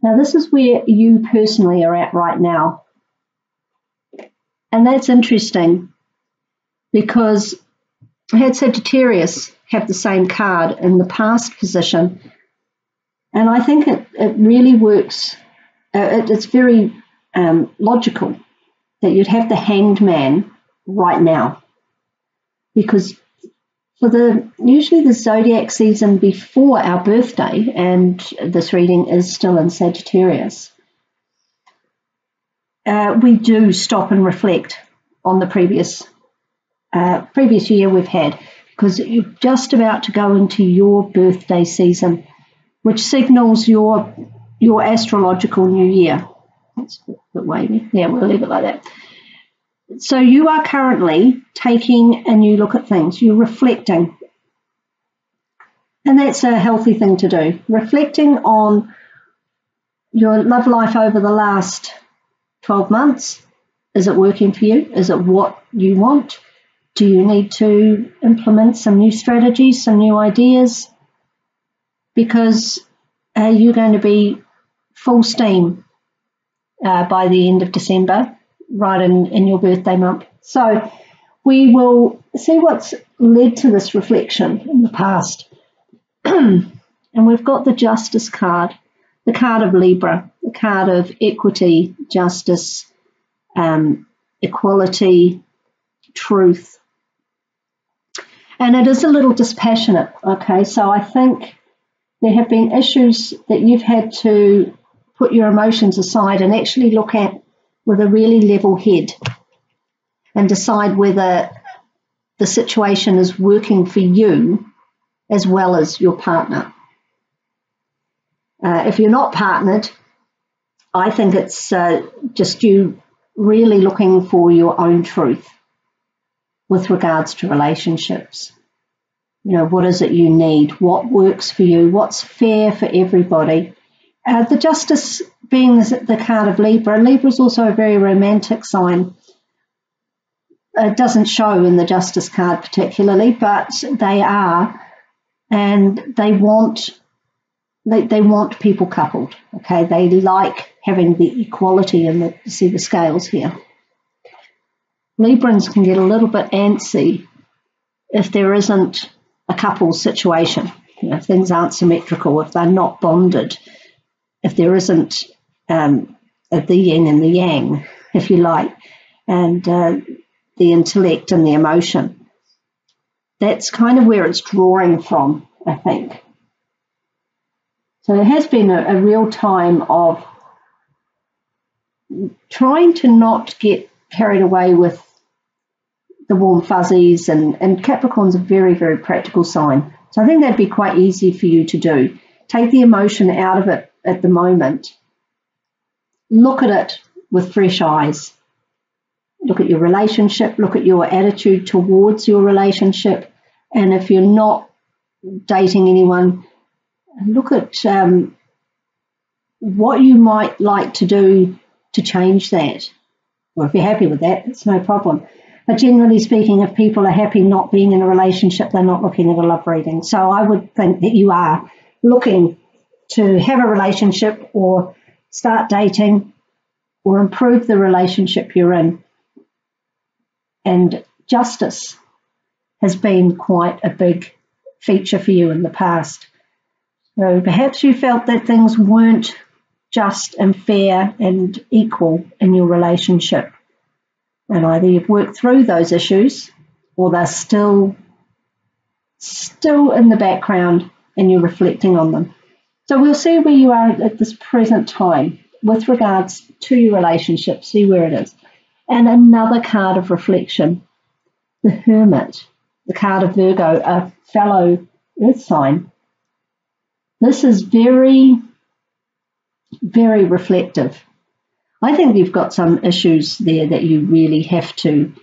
Now, this is where you personally are at right now. And that's interesting because I had Sagittarius have the same card in the past position. And I think it really works. It's very logical that you'd have the Hanged Man right now. Because usually the zodiac season before our birthday, and this reading is still in Sagittarius, we do stop and reflect on the previous year we've had, because you're just about to go into your birthday season, which signals your astrological new year. That's a bit wavy. Yeah, we'll leave it like that. So you are currently taking a new look at things. You're reflecting. And that's a healthy thing to do. Reflecting on your love life over the last 12 months. Is it working for you? Is it what you want? Do you need to implement some new strategies, some new ideas? Because you're going to be full steam by the end of December, right in your birthday month. So we will see what's led to this reflection in the past. And we've got the Justice card, the card of Libra, the card of equity, justice, equality, truth. And it is a little dispassionate, okay? So I think there have been issues that you've had to put your emotions aside and actually look at with a really level head and decide whether the situation is working for you as well as your partner. If you're not partnered, I think it's just you really looking for your own truth with regards to relationships. You know, what is it you need? What works for you? What's fair for everybody? The Justice being the card of Libra. Libra is also a very romantic sign. It doesn't show in the Justice card particularly, but they are, and they want people coupled. Okay, they like having the equality, and see the scales here. Librans can get a little bit antsy if there isn't a couple situation. You know, if things aren't symmetrical, if they're not bonded, if there isn't the yin and the yang, if you like, and the intellect and the emotion. That's kind of where it's drawing from, I think. So there has been a real time of trying to not get carried away with the warm fuzzies, and Capricorn's a very, very practical sign. So I think that'd be quite easy for you to do. Take the emotion out of it at the moment. Look at it with fresh eyes. Look at your relationship, look at your attitude towards your relationship. And if you're not dating anyone, look at what you might like to do to change that. Or if you're happy with that, it's no problem. But generally speaking, if people are happy not being in a relationship, they're not looking at a love reading. So I would think that you are looking to have a relationship or start dating or improve the relationship you're in. And justice has been quite a big feature for you in the past. So perhaps you felt that things weren't just and fair and equal in your relationship. And either you've worked through those issues or they're still in the background and you're reflecting on them. So we'll see where you are at this present time with regards to your relationship, see where it is. And another card of reflection, the Hermit, the card of Virgo, a fellow earth sign. This is very, very reflective. I think you've got some issues there that you really have to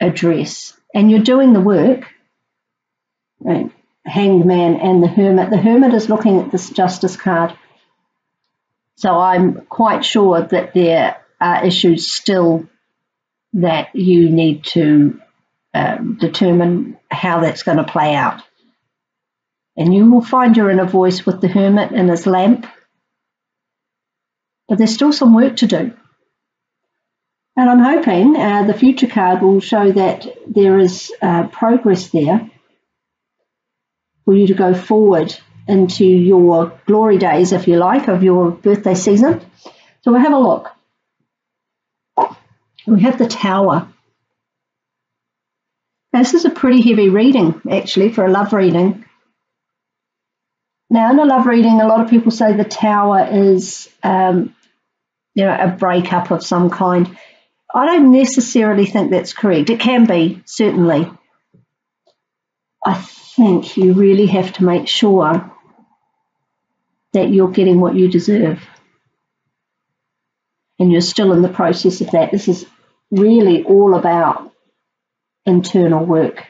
address. And you're doing the work. Right? Hanged Man and the Hermit. The Hermit is looking at this Justice card. So I'm quite sure that there are issues still that you need to determine how that's going to play out. And you will find your inner voice with the Hermit and his lamp. but there's still some work to do. And I'm hoping the future card will show that there is progress there for you to go forward into your glory days, if you like, of your birthday season. So we'll have a look. We have the Tower. Now, this is a pretty heavy reading, actually, for a love reading. Now, in a love reading, a lot of people say the Tower is, a breakup of some kind. I don't necessarily think that's correct. It can be, certainly. I think you really have to make sure that you're getting what you deserve. And you're still in the process of that. This is really all about internal work.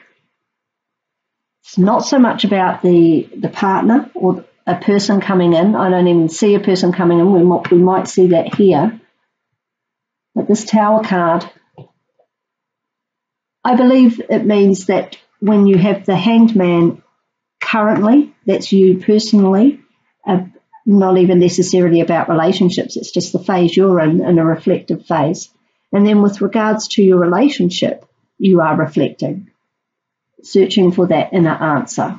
It's not so much about the partner or a person coming in. I don't even see a person coming in. We might see that here. But this Tower card, I believe it means that when you have the Hanged Man currently, that's you personally, not even necessarily about relationships. It's just the phase you're in a reflective phase. And then with regards to your relationship, you are reflecting, searching for that inner answer,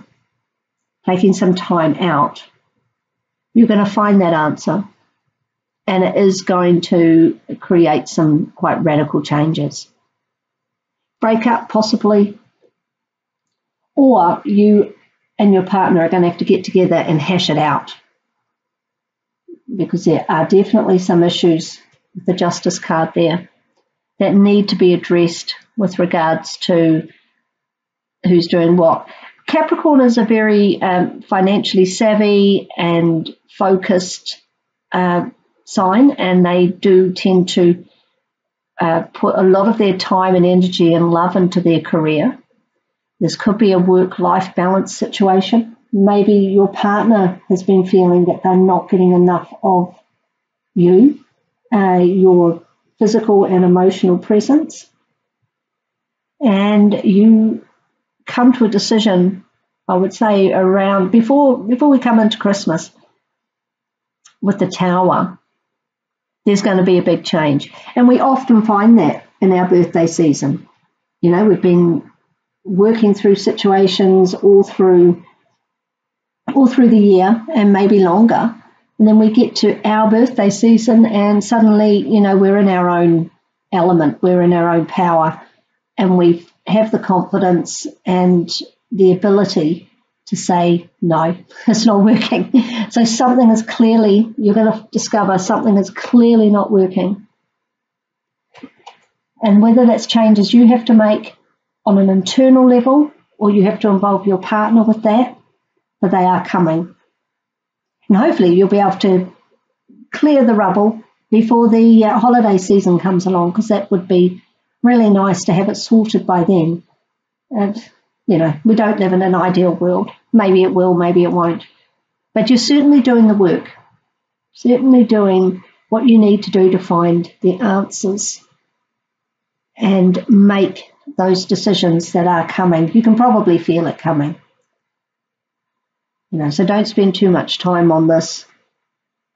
taking some time out. You're going to find that answer, and it is going to create some quite radical changes. Breakup, possibly, or you and your partner are going to have to get together and hash it out, because there are definitely some issues with the Justice card there that need to be addressed with regards to who's doing what. Capricorn is a very financially savvy and focused sign, and they do tend to put a lot of their time and energy and love into their career. This could be a work-life balance situation. Maybe your partner has been feeling that they're not getting enough of you, your physical and emotional presence, and you come to a decision, I would say, around before we come into Christmas with the Tower. There's going to be a big change, and we often find that in our birthday season. You know, we've been working through situations all through the year and maybe longer, and then we get to our birthday season and suddenly, you know, we're in our own element, we're in our own power, and we have the confidence and the ability to say, no, it's not working. So something is clearly, you're going to discover something is clearly not working. And whether that's changes you have to make on an internal level, or you have to involve your partner with that, but they are coming. And hopefully you'll be able to clear the rubble before the holiday season comes along, because that would be really nice to have it sorted by then. And, you know, we don't live in an ideal world. Maybe it will, maybe it won't. But you're certainly doing the work, certainly doing what you need to do to find the answers and make those decisions that are coming. You can probably feel it coming. You know, so don't spend too much time on this.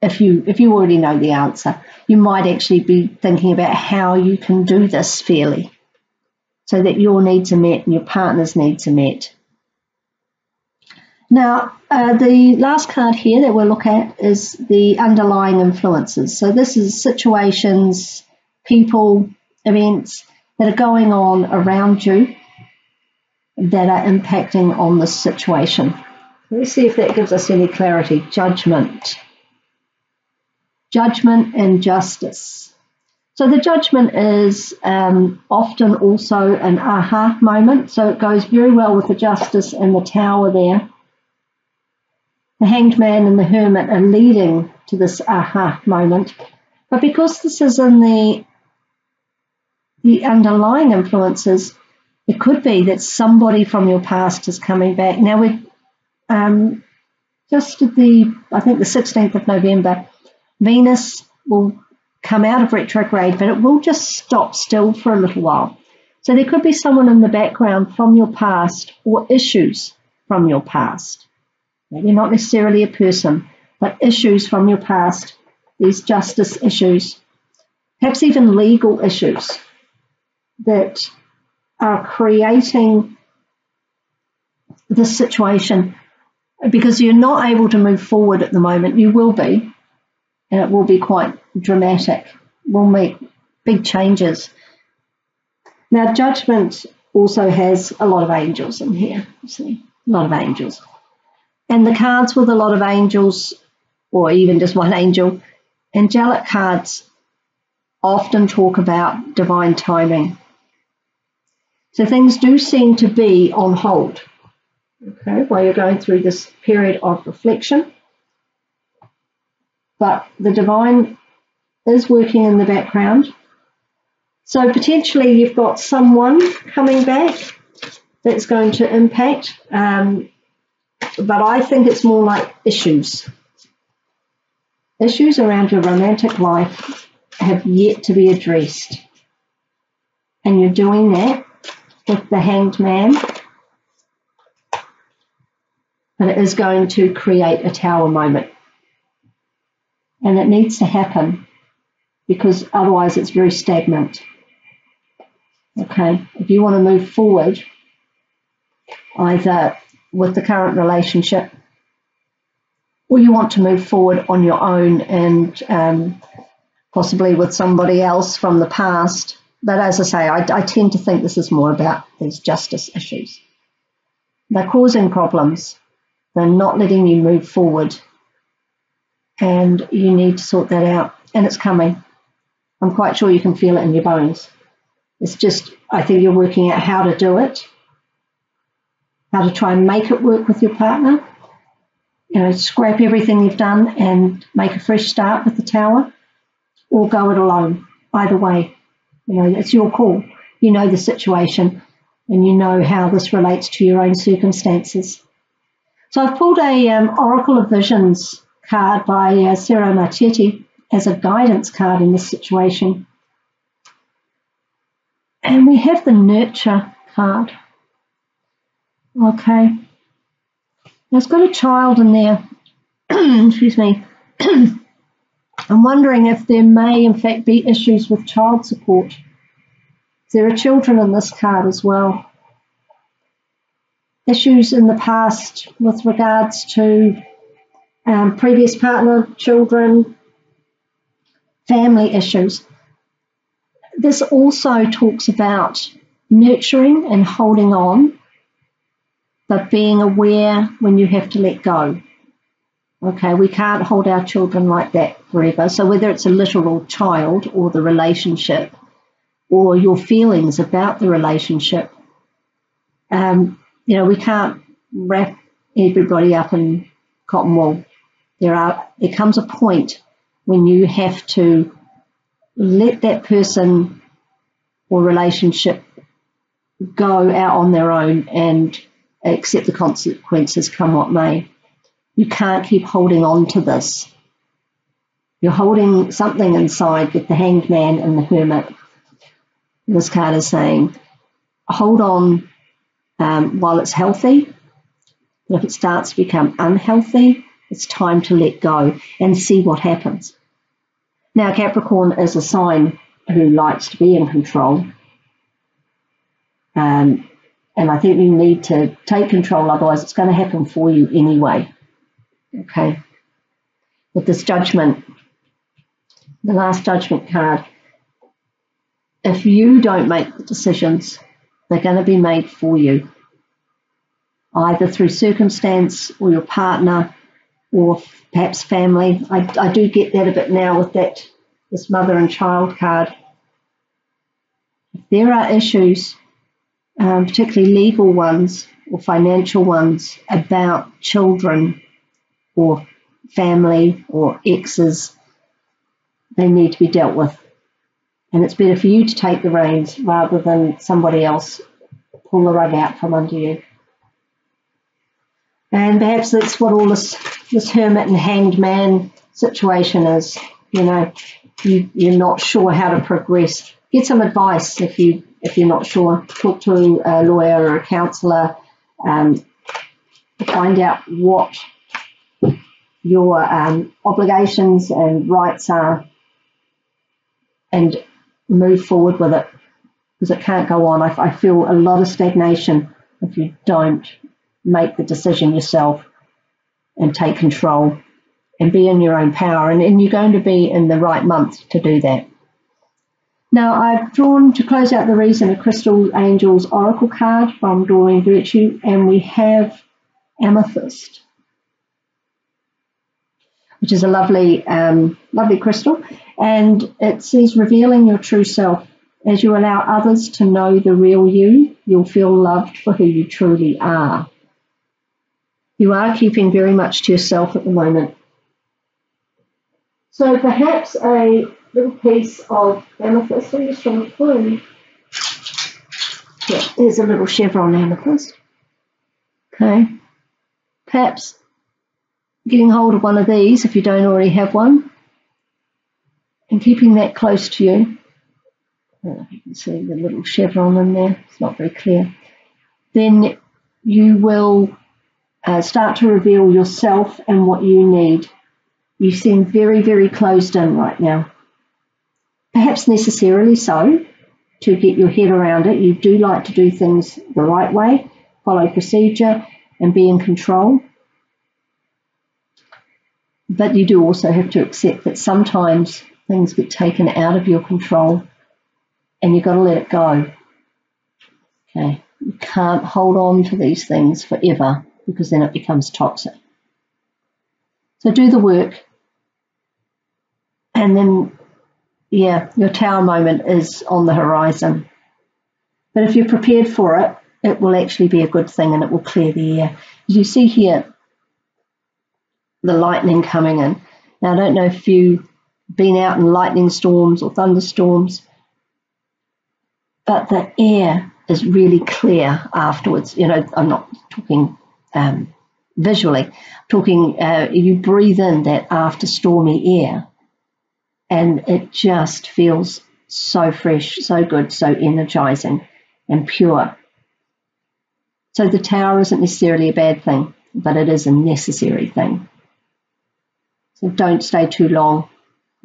If you already know the answer, you might actually be thinking about how you can do this fairly so that your needs are met and your partner's needs are met. Now, the last card here that we'll look at is the underlying influences. So this is situations, people, events that are going on around you that are impacting on this situation. Let's see if that gives us any clarity. Judgment and justice. So the judgment is often also an aha moment. So it goes very well with the justice and the Tower there. The Hanged Man and the Hermit are leading to this aha moment. But because this is in the underlying influences, it could be that somebody from your past is coming back. Now, we're just at the 16th of November, Venus will come out of retrograde, but it will just stop still for a little while. So there could be someone in the background from your past or issues from your past. Maybe not necessarily a person, but issues from your past these justice issues, perhaps even legal issues that are creating this situation, because you're not able to move forward at the moment. You will be, and it will be quite dramatic. We'll make big changes. Now, Judgment also has a lot of angels in here, you see, a lot of angels. And the cards with a lot of angels, or even just one angel, angelic cards often talk about divine timing. So things do seem to be on hold, okay, while you're going through this period of reflection. But the divine is working in the background. So potentially you've got someone coming back that's going to impact, but I think it's more like issues. Issues around your romantic life have yet to be addressed. And you're doing that with the Hanged Man. But it is going to create a tower moment. And it needs to happen because otherwise it's very stagnant. Okay, if you want to move forward, either with the current relationship or you want to move forward on your own and possibly with somebody else from the past. But as I say, I tend to think this is more about these justice issues. They're causing problems. They're not letting you move forward. And you need to sort that out. And it's coming. I'm quite sure you can feel it in your bones. It's just, I think you're working out how to do it, how to try and make it work with your partner. You know, scrap everything you've done and make a fresh start with the tower, or go it alone. Either way, you know, it's your call. You know the situation and you know how this relates to your own circumstances. So I've pulled a Oracle of Visions card by Sarah Marchetti as a guidance card in this situation. And we have the Nurture card. Okay. It's got a child in there. Excuse me. I'm wondering if there may, in fact, be issues with child support. There are children in this card as well. Issues in the past with regards to previous partner, children, family issues. This also talks about nurturing and holding on, but being aware when you have to let go. Okay, we can't hold our children like that forever. So whether it's a literal child or the relationship or your feelings about the relationship, you know, we can't wrap everybody up in cotton wool. There comes a point when you have to let that person or relationship go out on their own and accept the consequences, come what may. You can't keep holding on to this. You're holding something inside with the Hanged Man and the Hermit. This card is saying, hold on while it's healthy. But if it starts to become unhealthy, it's time to let go and see what happens. Now, Capricorn is a sign who likes to be in control. And I think you need to take control, otherwise it's going to happen for you anyway. Okay. With this Judgment, the last Judgment card, if you don't make the decisions, they're going to be made for you, either through circumstance or your partner or perhaps family. I do get that a bit now with this mother and child card. If there are issues, particularly legal ones or financial ones, about children or family or exes, they need to be dealt with. And it's better for you to take the reins rather than somebody else pull the rug out from under you. And perhaps that's what all this Hermit and Hanged Man situation is. You know, you're not sure how to progress. Get some advice if you're not sure. Talk to a lawyer or a counsellor to find out what your obligations and rights are, and move forward with it, because it can't go on. I feel a lot of stagnation if you don't make the decision yourself and take control and be in your own power. And you're going to be in the right month to do that. Now, I've drawn, to close out the reason, a Crystal Angels Oracle card from Doreen Virtue, and we have Amethyst, which is a lovely, lovely crystal. And it says, revealing your true self. As you allow others to know the real you, you'll feel loved for who you truly are. You are keeping very much to yourself at the moment. So perhaps a little piece of amethyst. I'm just trying to find. Yeah, there's a little chevron amethyst. Okay. Perhaps getting hold of one of these if you don't already have one, and keeping that close to you. I don't know if you can see the little chevron in there. It's not very clear. Then you will start to reveal yourself and what you need. You seem very, very closed in right now. Perhaps necessarily so, to get your head around it. You do like to do things the right way, follow procedure, and be in control. But you do also have to accept that sometimes things get taken out of your control, and you've got to let it go. Okay, you can't hold on to these things forever, because then it becomes toxic. So do the work, and then, yeah, your tower moment is on the horizon. But if you're prepared for it, it will actually be a good thing, and it will clear the air. As you see here, the lightning coming in. Now, I don't know if you've been out in lightning storms or thunderstorms, but the air is really clear afterwards. You know, I'm not talking visually, I'm talking you breathe in that after stormy air, and it just feels so fresh, so good, so energizing and pure. So the tower isn't necessarily a bad thing, but it is a necessary thing. So don't stay too long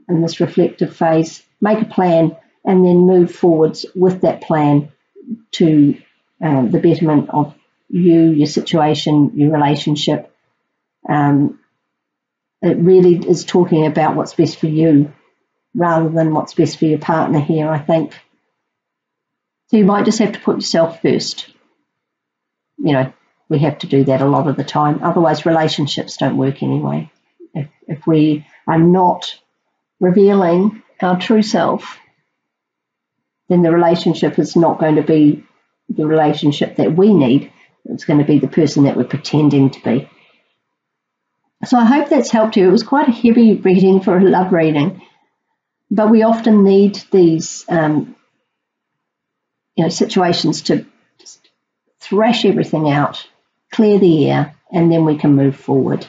in this reflective phase. Make a plan and then move forwards with that plan to the betterment of you, your situation, your relationship. It really is talking about what's best for you rather than what's best for your partner here, I think. So you might just have to put yourself first. You know, we have to do that a lot of the time. Otherwise, relationships don't work anyway. If we are not revealing our true self, then the relationship is not going to be the relationship that we need. It's going to be the person that we're pretending to be. So I hope that's helped you. It was quite a heavy reading for a love reading, but we often need these situations to just thrash everything out, clear the air, and then we can move forward.